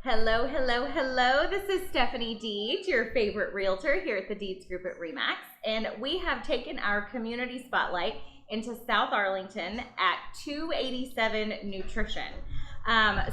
Hello, hello, hello. This is Stephanie Deeds, your favorite realtor here at the Deeds Group at RE/MAX, and we have taken our community spotlight into South Arlington at 287 Nutrition.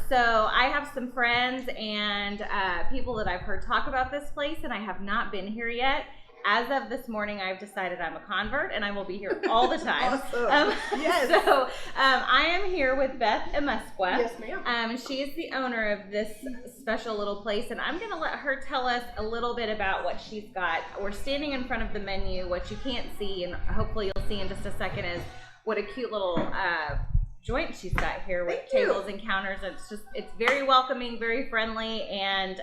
So I have some friends and people that I've heard talk about this place, and I have not been here yet. As of this morning, I've decided I'm a convert, and I will be here all the time. Awesome. Yes. So I am here with Beth Emusqua. Yes, ma'am. She is the owner of this special little place, and I'm going to let her tell us a little bit about what she's got. We're standing in front of the menu. What you can't see, and hopefully you'll see in just a second, is what a cute little joint she's got here with tables and counters. It's very welcoming, very friendly, and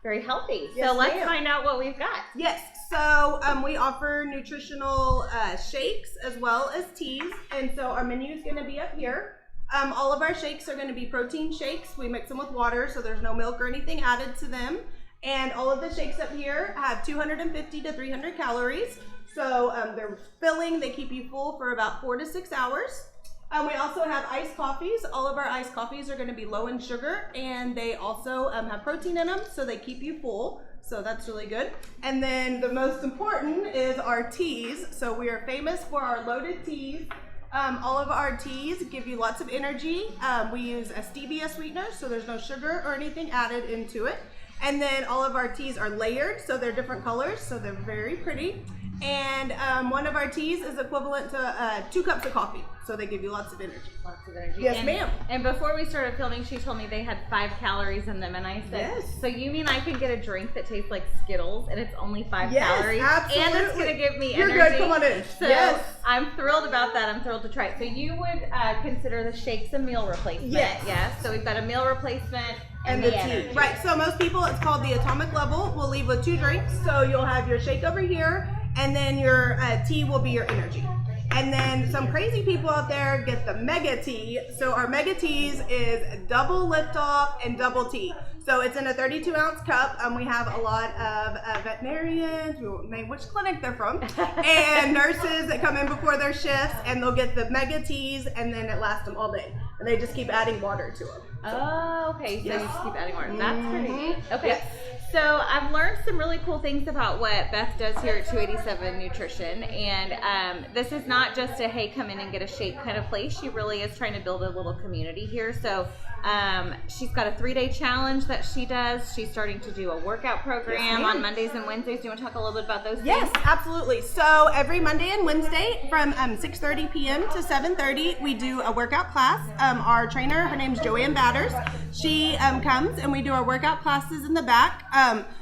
very healthy. Yes, so let's ma'am. find out what we've got. Yes. So we offer nutritional shakes as well as teas, and so our menu is going to be up here. All of our shakes are going to be protein shakes. We mix them with water, so there's no milk or anything added to them. And all of the shakes up here have 250 to 300 calories. So they're filling. They keep you full for about 4 to 6 hours. We also have iced coffees. All of our iced coffees are going to be low in sugar, and they also have protein in them, so they keep you full. So that's really good. And then the most important is our teas. So we are famous for our loaded teas. All of our teas give you lots of energy. We use a stevia sweetener, so there's no sugar or anything added into it. And then all of our teas are layered, so they're different colors, so they're very pretty. And one of our teas is equivalent to 2 cups of coffee, so they give you lots of energy. Lots of energy. Yes, ma'am. And before we started filming, she told me they had 5 calories in them, and I said, yes. So you mean I can get a drink that tastes like Skittles, and it's only 5 calories? Absolutely. And it's going to give me You're energy. Good. Come on in. So yes. I'm thrilled about that. I'm thrilled to try it. So you would consider the shakes a meal replacement? Yes. Yes. So we've got a meal replacement. And the tea. Right, so most people, it's called the atomic level. We'll leave with 2 drinks. So you'll have your shake over here, and then your tea will be your energy. And then some crazy people out there get the mega tea. So our mega teas is double lift off and double tea. So it's in a 32-ounce cup. We have a lot of veterinarians, we won't name which clinic they're from, and nurses that come in before their shifts, and they'll get the mega teas, and then it lasts them all day. And they just keep adding water to them. Oh, okay. So you just keep adding water. That's pretty neat. Okay. Yes. So I've learned some really cool things about what Beth does here at 287 Nutrition. And this is not just a, hey, come in and get a shake kind of place. She really is trying to build a little community here. So she's got a 3-day challenge that she does. She's starting to do a workout program on Mondays and Wednesdays. Do you want to talk a little bit about those things? Yes, absolutely. So every Monday and Wednesday from 6:30 p.m. to 7:30, we do a workout class. Our trainer, her name's Joanne Batters. She comes and we do our workout classes in the back.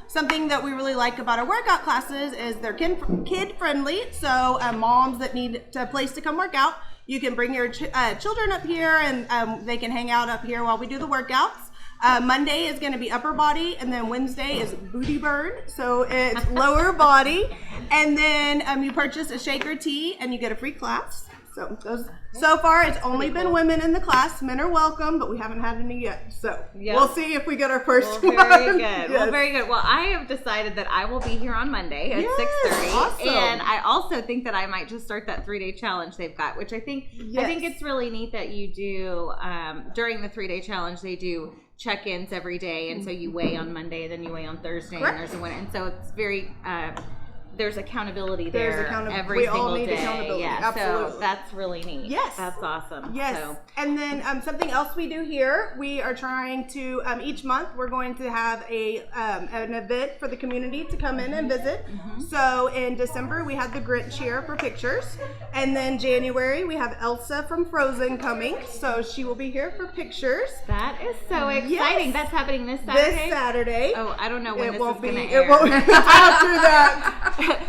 Something that we really like about our workout classes is they're kid friendly. So moms that need a place to come work out, you can bring your children up here, and they can hang out up here while we do the workouts. Monday is going to be upper body, and then Wednesday is booty burn, so it's lower body. And then you purchase a shake or tea, and you get a free class. So far, it's only been women in the class. Men are welcome, but we haven't had any yet. So we'll see if we get our first one. Very good. Yes. Well, very good. Well, I have decided that I will be here on Monday at 6:30. Awesome. And I also think that I might just start that 3-day challenge they've got, which I think it's really neat that you do during the 3-day challenge. They do check-ins every day, and so you weigh on Monday, then you weigh on Thursday, and there's a winner. And so it's very there's accountability there every single day. Accountability. Yeah, absolutely. so that's really neat. Yes. That's awesome. Yes. So. And then something else we do here, we are trying to, each month we're going to have an event for the community to come in and visit. So in December we had the Grinch here for pictures. And then January we have Elsa from Frozen coming. So she will be here for pictures. That is so exciting. Yes. That's happening this Saturday? This Saturday. Oh, I don't know when It this won't is be. going to air. It won't after that.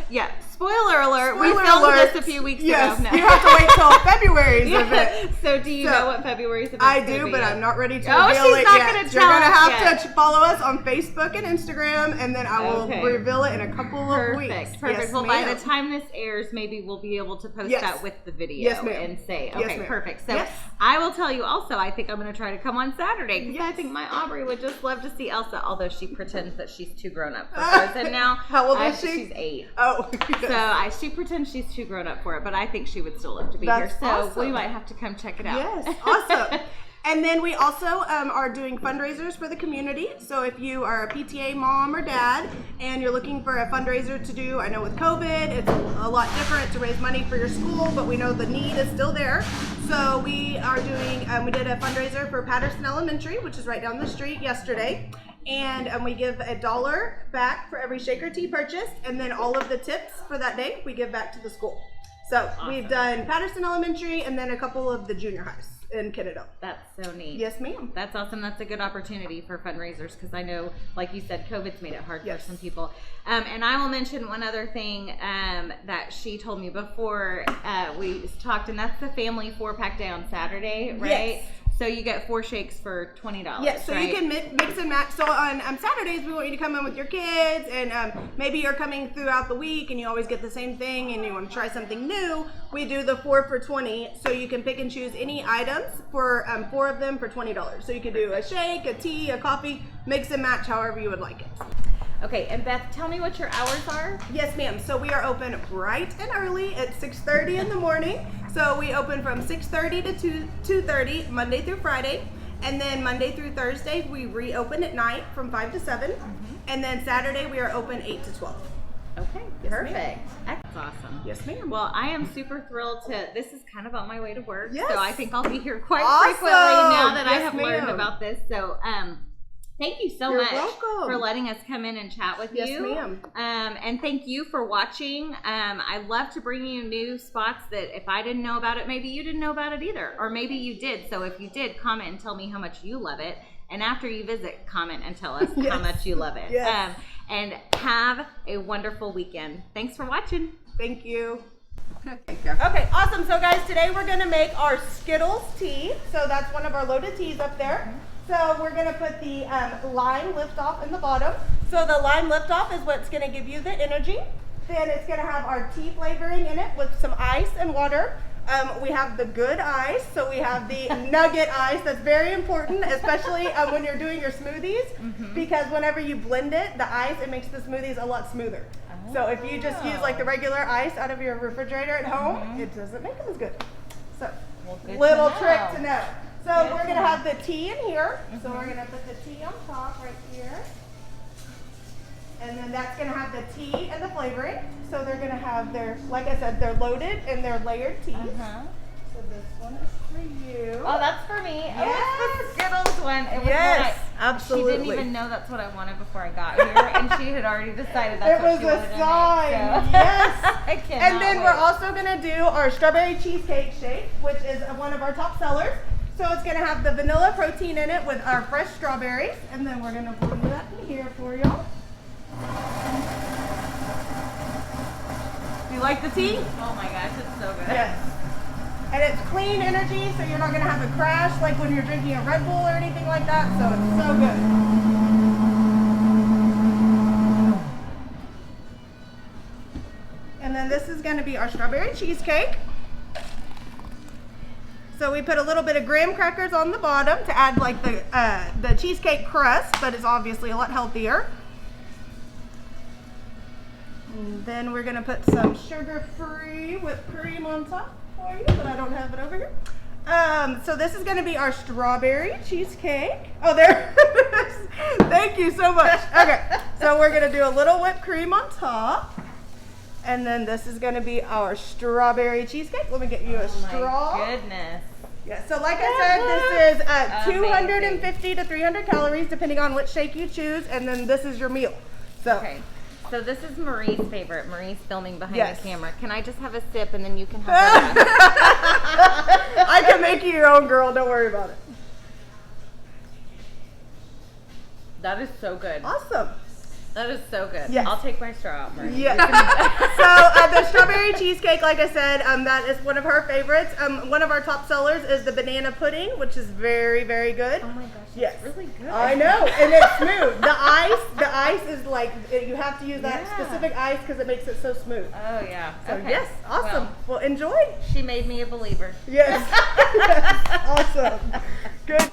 Yeah. Spoiler alert. Spoiler we filmed alert. this a few weeks Yes, ago. No. you have to wait till February's event. So do you know what February's event I is do, gonna but be? I'm not ready to Oh, reveal she's it not yet. gonna You're tell going to us have yet. to follow us on Facebook and Instagram, and then I will reveal it in a couple of weeks. Perfect. Yes, Well, ma'am. by the time time this airs, maybe we'll be able to post Yes. that with the video Yes, ma'am. and say, Yes, okay, ma'am. perfect. So Yes. I will tell you also, I think I'm going to try to come on Saturday because I think my Aubrey would just love to see Elsa, although she pretends that she's too grown up for Frozen now. How old is she? She's 8. Oh. So she pretends she's too grown up for it, but I think she would still love to be here. So awesome. we might have to come check it out. Yes, awesome. And then we also are doing fundraisers for the community. So if you are a PTA mom or dad and you're looking for a fundraiser to do, I know with COVID, it's a lot different to raise money for your school, but we know the need is still there. So we are doing, we did a fundraiser for Patterson Elementary, which is right down the street yesterday. And we give $1 back for every shake or tea purchased. And then all of the tips for that day, we give back to the school. So we've done Patterson Elementary and then a couple of the junior highs in Kennedale. That's so neat. Yes, ma'am. That's awesome. That's a good opportunity for fundraisers because I know, like you said, COVID's made it hard for some people. And I will mention one other thing that she told me before we talked, and that's the family 4-pack day on Saturday, right? Yes. So you get 4 shakes for $20. Yes, so right? you can mix and match. So on Saturdays, we want you to come in with your kids, and maybe you're coming throughout the week and you always get the same thing and you want to try something new. We do the 4 for $20, so you can pick and choose any items for 4 of them for $20. So you can do a shake, a tea, a coffee, mix and match however you would like it. Okay, and Beth, tell me what your hours are. Yes, ma'am. So we are open bright and early at 6:30 in the morning. So we open from 6:30 to 2:30 Monday through Friday, and then Monday through Thursday we reopen at night from 5 to 7, and then Saturday we are open 8 to 12. Okay, yes, perfect. That's awesome. Yes, ma'am. Well, I am super thrilled to. This is kind of on my way to work, yes. so I think I'll be here quite awesome. frequently now that I yes, have learned about this. So, thank you so much for letting us come in and chat with you. Yes, ma'am. And thank you for watching. I love to bring you new spots that if I didn't know about it, maybe you didn't know about it either. Or maybe you did. So if you did, comment and tell me how much you love it. And after you visit, comment and tell us how much you love it. Yes. And have a wonderful weekend. Thanks for watching. Thank you. Okay, awesome. So guys, today we're going to make our Skittles tea. So that's one of our loaded teas up there. So we're going to put the lime lift-off in the bottom. So the lime lift-off is what's going to give you the energy. Then it's going to have our tea flavoring in it with some ice and water. We have the good ice, so we have the nugget ice. That's very important, especially when you're doing your smoothies, because whenever you blend it, the ice, it makes the smoothies a lot smoother. So if you just use like the regular ice out of your refrigerator at home, it doesn't make them as good. So little trick to know. So we're going to have the tea in here. So we're going to put the tea on top right here. And then that's going to have the tea and the flavoring. So they're going to have their, like I said, they're loaded and they're layered teas. So this one is for you. Oh, that's for me. Yes. Oh, it's the Skittles one. It was yes, what absolutely. She didn't even know that's what I wanted before I got here, and she had already decided that's what she wanted to make. It was a sign, yes. I cannot And then wait. we're also going to do our strawberry cheesecake shake, which is one of our top sellers. So it's going to have the vanilla protein in it with our fresh strawberries, and then we're going to blend that in here for y'all. Do you like the tea? Oh my gosh, it's so good. Yes. And it's clean energy, so you're not going to have a crash like when you're drinking a Red Bull or anything like that. So it's so good. And then this is going to be our strawberry cheesecake. So we put a little bit of graham crackers on the bottom to add like the cheesecake crust, but it's obviously a lot healthier. And then we're going to put some sugar-free whipped cream on top for you, but I don't have it over here. So this is going to be our strawberry cheesecake. Oh, there. Thank you so much. Okay, so we're going to do a little whipped cream on top. And then this is going to be our strawberry cheesecake. Let me get you a straw. Oh my goodness. Yeah, so like I said, this is 250 to 300 calories depending on which shake you choose, and then this is your meal. So. Okay. So this is Marie's favorite. Marie's filming behind yes. the camera. Can I just have a sip and then you can have that? I can make you your own, girl. Don't worry about it. That is so good. Awesome. That is so good. Yes. I'll take my straw out, Marie. Yeah. So the strawberry cheesecake, like I said, that is one of her favorites. One of our top sellers is the banana pudding, which is very, very good. Oh my gosh, it's yes. really good. I know, and it's smooth. The ice is like, you have to use that specific ice because it makes it so smooth. Oh yeah. So okay. yes, awesome. Well, enjoy. She made me a believer. Yes. Awesome. Good.